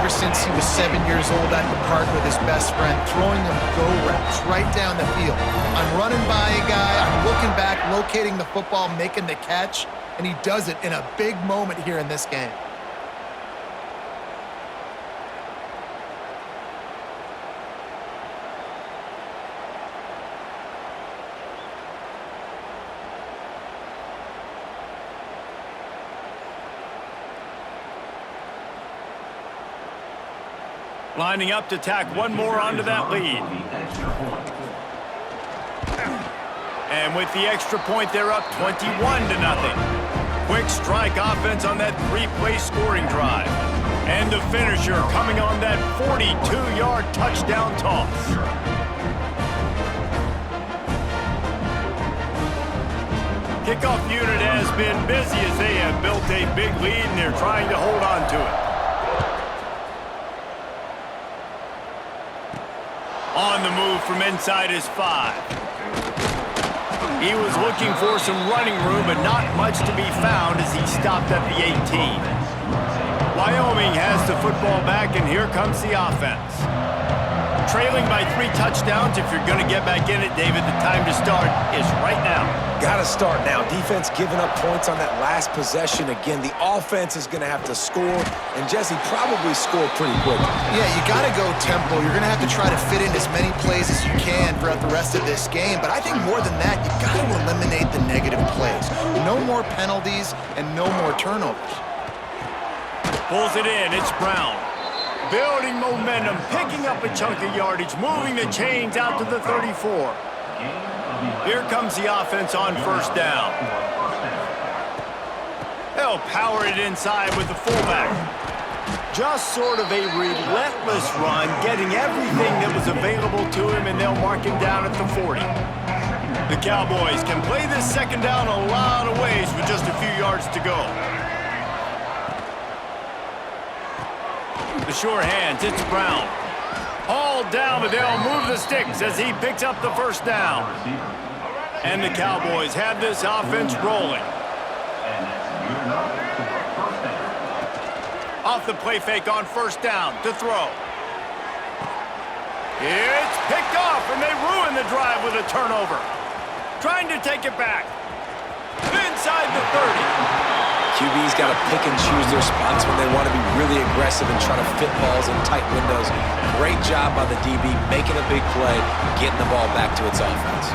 ever since he was 7 years old at the park with his best friend, throwing them go routes right down the field. I'm running by a guy, I'm looking back, locating the football, making the catch, and he does it in a big moment here in this game. Lining up to tack one more onto that lead. And with the extra point, they're up 21-0. Quick strike offense on that three-play scoring drive. And the finisher coming on that 42-yard touchdown toss. Kickoff unit has been busy as they have built a big lead and they're trying to hold on to it. On the move from inside his 5. He was looking for some running room, but not much to be found as he stopped at the 18. Wyoming has the football back, and here comes the offense. Trailing by 3 touchdowns. If you're going to get back in it, David, the time to start is right now. Got to start now. Defense giving up points on that last possession. Again, the offense is going to have to score, and Jesse probably scored pretty quick. Yeah, you got to go tempo. You're going to have to try to fit in as many plays as you can throughout the rest of this game. But I think more than that, you got to eliminate the negative plays. No more penalties and no more turnovers. Pulls it in. It's Brown. Building momentum, picking up a chunk of yardage, moving the chains out to the 34. Here comes the offense on first down. They'll power it inside with the fullback. Just sort of a relentless run, getting everything that was available to him, and they'll mark him down at the 40. The Cowboys can play this second down a lot of ways with just a few yards to go. The sure hands, it's Brown. Hauled down, but they'll move the sticks as he picks up the first down. And the Cowboys have this offense rolling. Off the play fake on first down to throw. It's picked off, and they ruin the drive with a turnover. Trying to take it back. Inside the 30. QB's got to pick and choose their spots when they want to be really aggressive and try to fit balls in tight windows. Great job by the DB, making a big play, getting the ball back to its offense.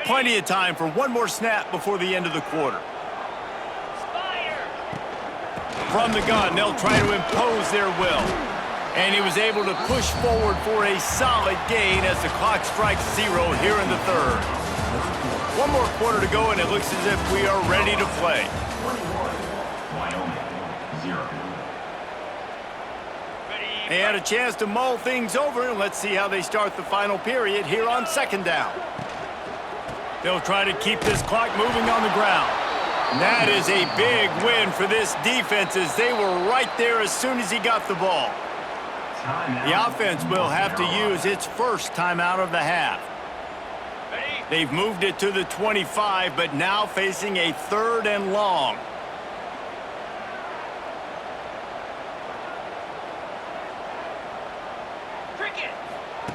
Plenty of time for one more snap before the end of the quarter. From the gun, they'll try to impose their will. And he was able to push forward for a solid gain as the clock strikes 0 here in the third. One more quarter to go, and it looks as if we are ready to play. They had a chance to mull things over, and let's see how they start the final period here on second down. They'll try to keep this clock moving on the ground. That is a big win for this defense as they were right there as soon as he got the ball. The offense will have to use its first timeout of the half. They've moved it to the 25, but now facing a 3rd and long.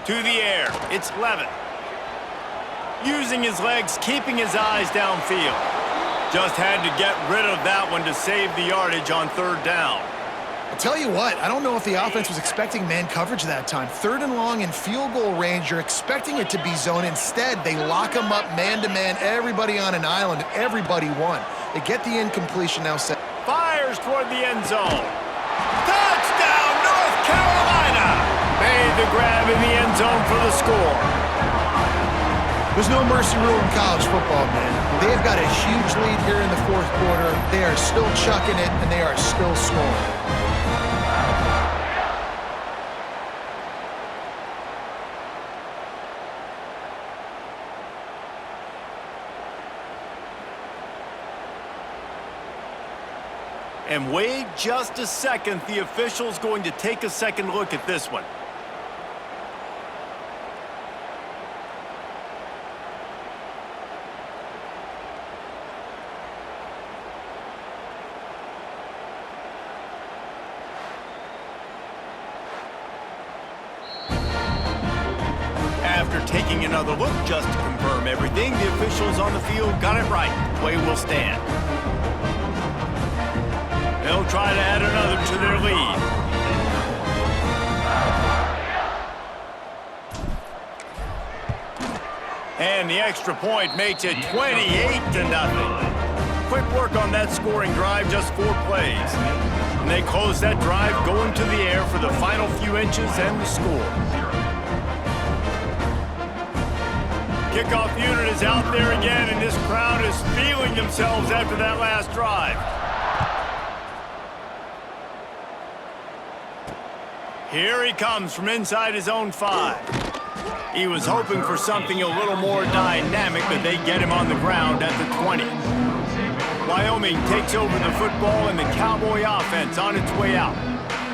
To the air, it's Levitt. Using his legs, keeping his eyes downfield. Just had to get rid of that one to save the yardage on 3rd down. I'll tell you what, I don't know if the offense was expecting man coverage that time. 3rd and long in field goal range, you're expecting it to be zone. Instead, they lock them up man-to-man, everybody on an island, and everybody won. They get the incompletion now set. Fires toward the end zone. Touchdown, North Carolina! Made the grab in the end zone for the score. There's no mercy rule in college football, man. They have got a huge lead here in the 4th quarter. They are still chucking it, and they are still scoring. And wait just a second. The official's going to take a second look at this one. After taking another look just to confirm everything, the officials on the field got it right. Play will stand. They'll try to add another to their lead. And the extra point makes it 28-0. Quick work on that scoring drive, just 4 plays. And they close that drive going to the air for the final few inches and the score. Kickoff unit is out there again, and this crowd is feeling themselves after that last drive. Here he comes from inside his own 5. He was hoping for something a little more dynamic, but they get him on the ground at the 20. Wyoming takes over the football, and the Cowboy offense on its way out.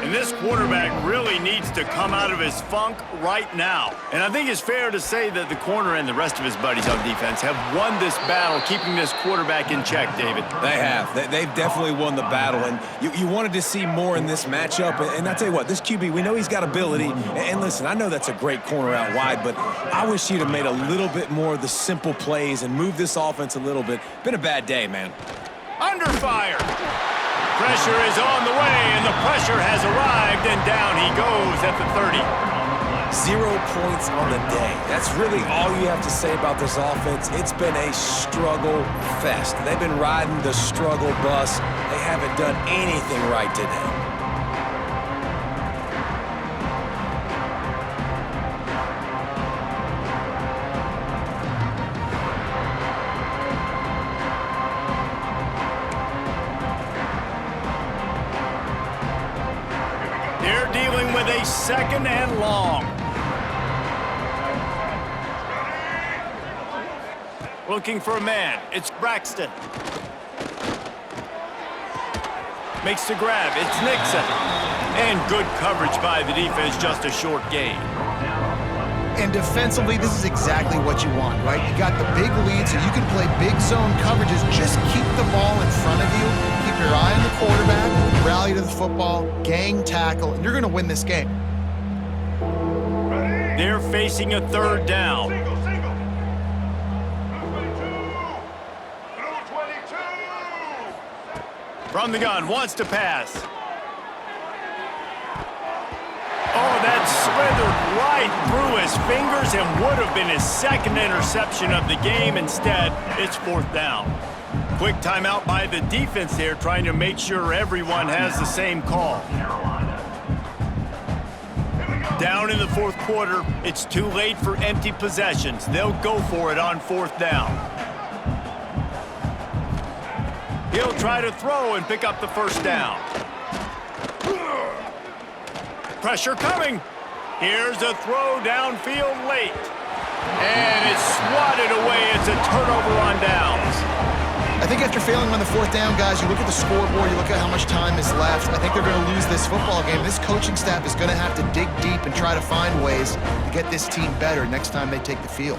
And this quarterback really needs to come out of his funk right now. And I think it's fair to say that the corner and the rest of his buddies on defense have won this battle, keeping this quarterback in check, David. They have. They've definitely won the battle, and you wanted to see more in this matchup. And I tell you what, this QB, we know he's got ability. And listen, I know that's a great corner out wide, but I wish he'd have made a little bit more of the simple plays and moved this offense a little bit. Been a bad day, man. Under fire. Pressure is on the way, and the pressure has arrived, and down he goes at the 30. 0 points on the day. That's really all you have to say about this offense. It's been a struggle fest. They've been riding the struggle bus. They haven't done anything right today. They're dealing with a 2nd and long. Looking for a man. It's Braxton. Makes the grab. It's Nixon. And good coverage by the defense, just a short gain. And defensively, this is exactly what you want, right? You got the big lead, so you can play big zone coverages. Just keep the ball in front of you. Keep your eye on the quarterback. Rally to the football. Gang tackle. And you're going to win this game. They're facing a 3rd down. From the gun, wants to pass. Oh, that slithered right through his fingers and would have been his 2nd interception of the game. Instead, it's 4th down. Quick timeout by the defense there, trying to make sure everyone has the same call. Down in the 4th quarter, it's too late for empty possessions. They'll go for it on 4th down. He'll try to throw and pick up the 1st down. Pressure coming. Here's a throw downfield late. And it's swatted away. It's a turnover on downs. I think after failing on the 4th down, guys, you look at the scoreboard, you look at how much time is left. I think they're going to lose this football game. This coaching staff is going to have to dig deep and try to find ways to get this team better next time they take the field.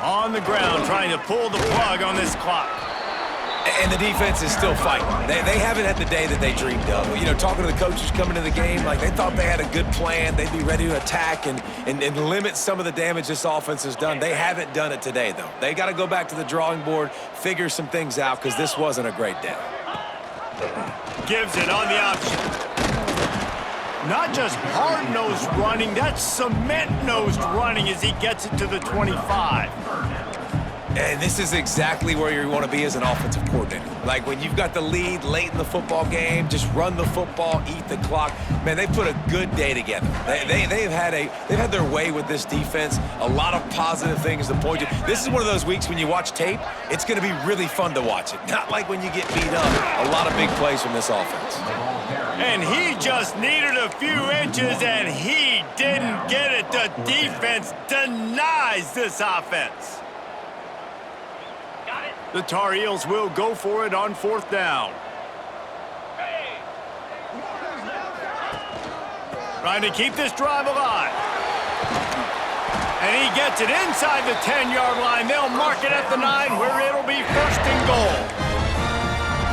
On the ground, trying to pull the plug on this clock. And the defense is still fighting. They haven't had the day that they dreamed of. You know, talking to the coaches coming to the game, like they thought they had a good plan. They'd be ready to attack and limit some of the damage this offense has done. They haven't done it today, though. They got to go back to the drawing board, figure some things out, because this wasn't a great day. Gives it on the option. Not just hard-nosed running, that's cement-nosed running as he gets it to the 25. And this is exactly where you want to be as an offensive coordinator. Like when you've got the lead late in the football game, just run the football, eat the clock. Man, they put a good day together. They've had their way with this defense. A lot of positive things to point to. This is one of those weeks when you watch tape, it's going to be really fun to watch it. Not like when you get beat up. A lot of big plays from this offense. And he just needed a few inches, and he didn't get it. The defense denies this offense. Got it. The Tar Heels will go for it on 4th down. Trying to keep this drive alive. And he gets it inside the 10-yard line. They'll mark it at the 9, where it'll be 1st and goal.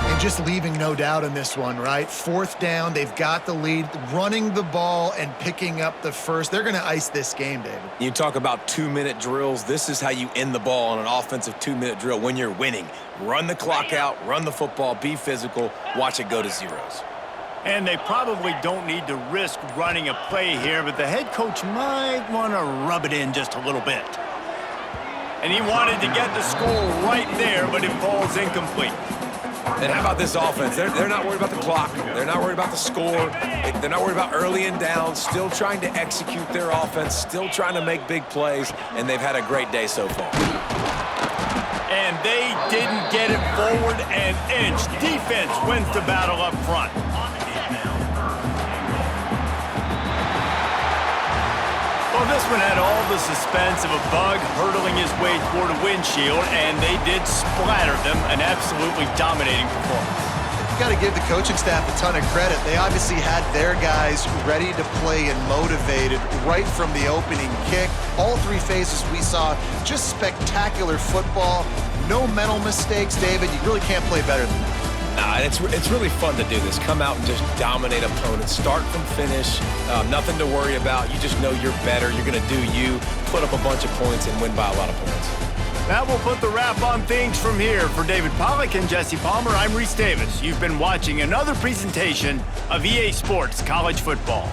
And just leaving no doubt in this one, right? 4th down, they've got the lead, running the ball and picking up the first. They're going to ice this game, David. You talk about 2-minute drills. This is how you end the ball on an offensive 2-minute drill when you're winning. Run the clock out, run the football, be physical, watch it go to zeros. And they probably don't need to risk running a play here, but the head coach might want to rub it in just a little bit. And he wanted to get the score right there, but it falls incomplete. And how about this offense? They're not worried about the clock. They're not worried about the score. They're not worried about early and down. Still trying to execute their offense. Still trying to make big plays. And they've had a great day so far. And they didn't get it forward an inch. Defense wins the battle up front. Well, this one had all the suspense of a bug hurtling his way toward a windshield, and they did splatter them. An absolutely dominating performance. You got to give the coaching staff a ton of credit. They obviously had their guys ready to play and motivated right from the opening kick. All 3 phases we saw, just spectacular football. No mental mistakes, David. You really can't play better than that. Nah, it's really fun to do this. Come out and just dominate opponents. Start from finish. Nothing to worry about. You just know you're better. You're going to do you, put up a bunch of points, and win by a lot of points. That will put the wrap on things from here. For David Pollack and Jesse Palmer, I'm Reese Davis. You've been watching another presentation of EA Sports College Football.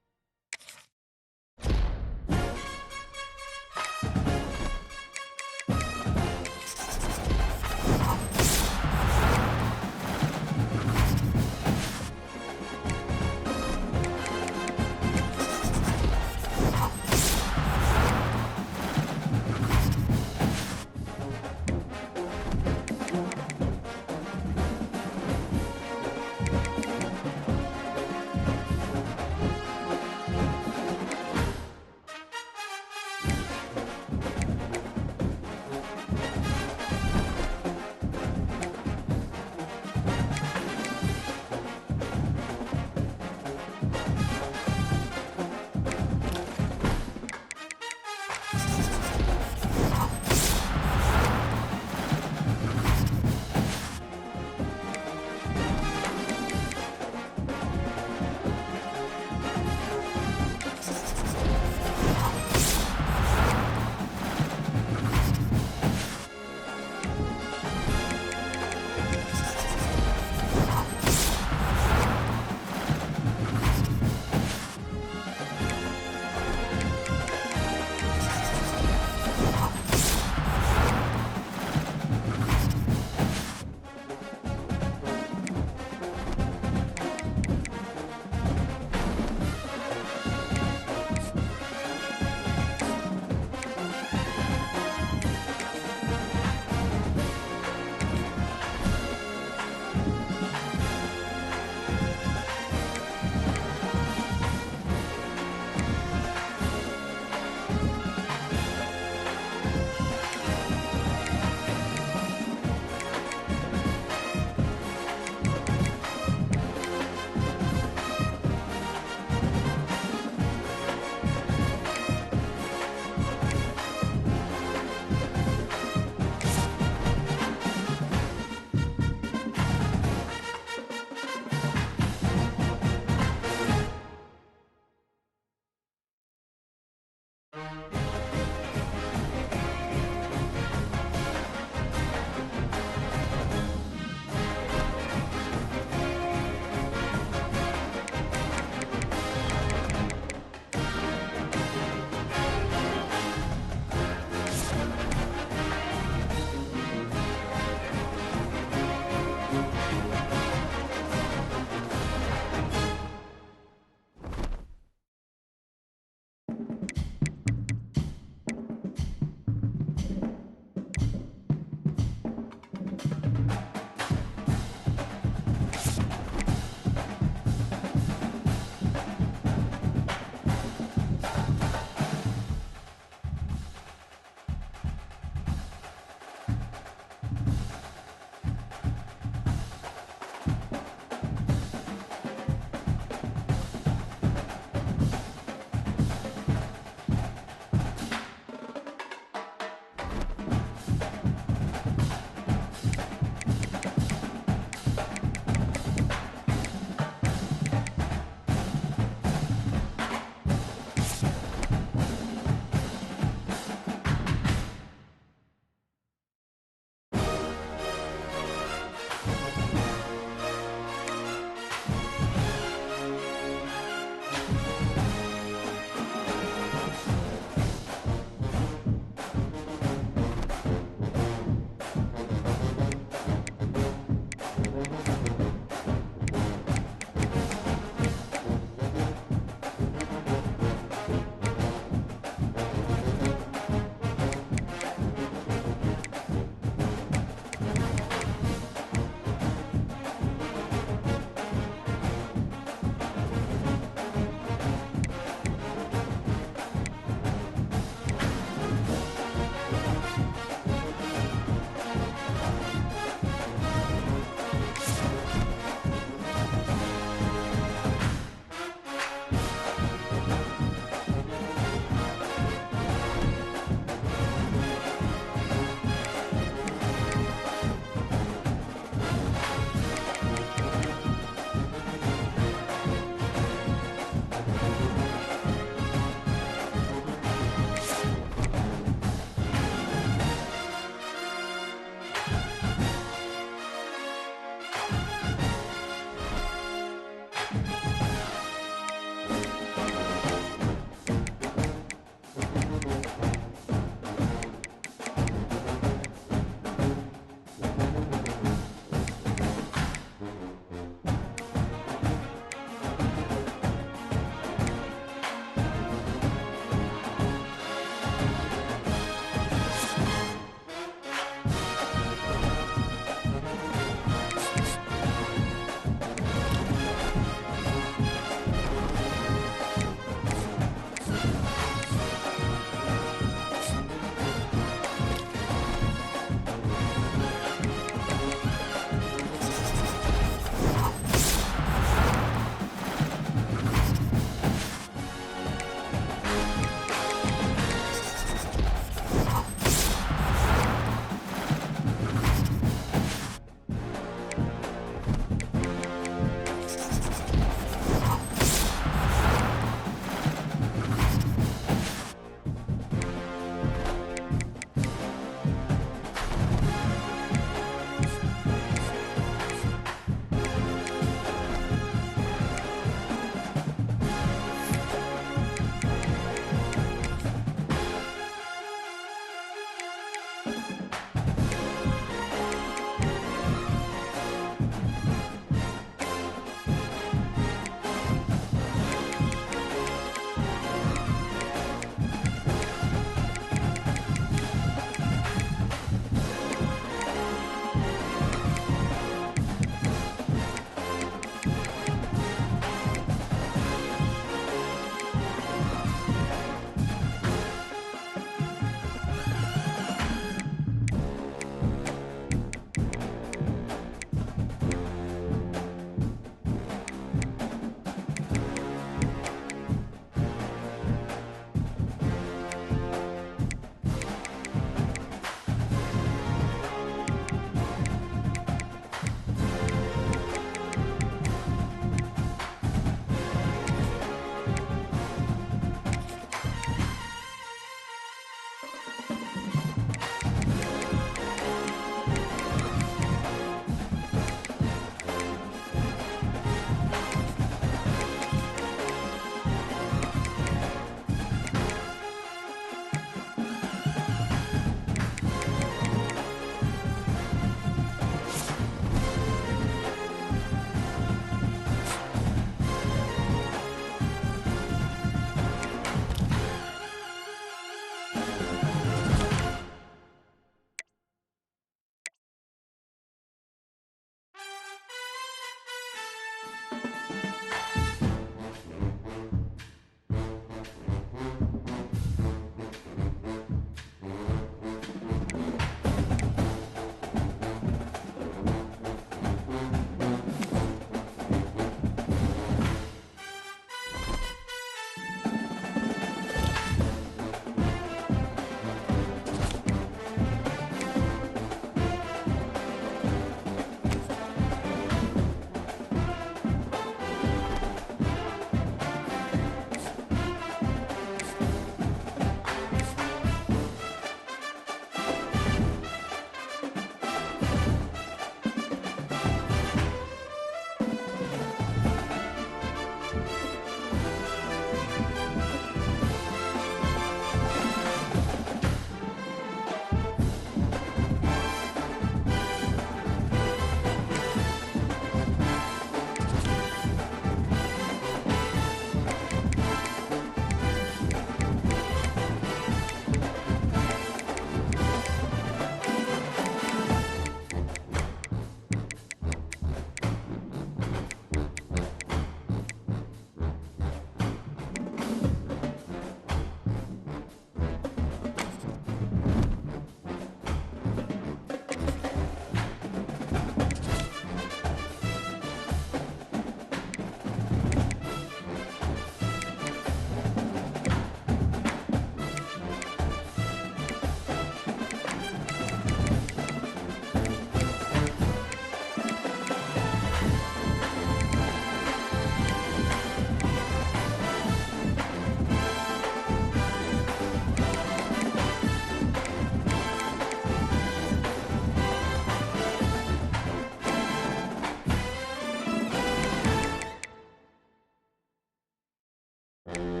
it.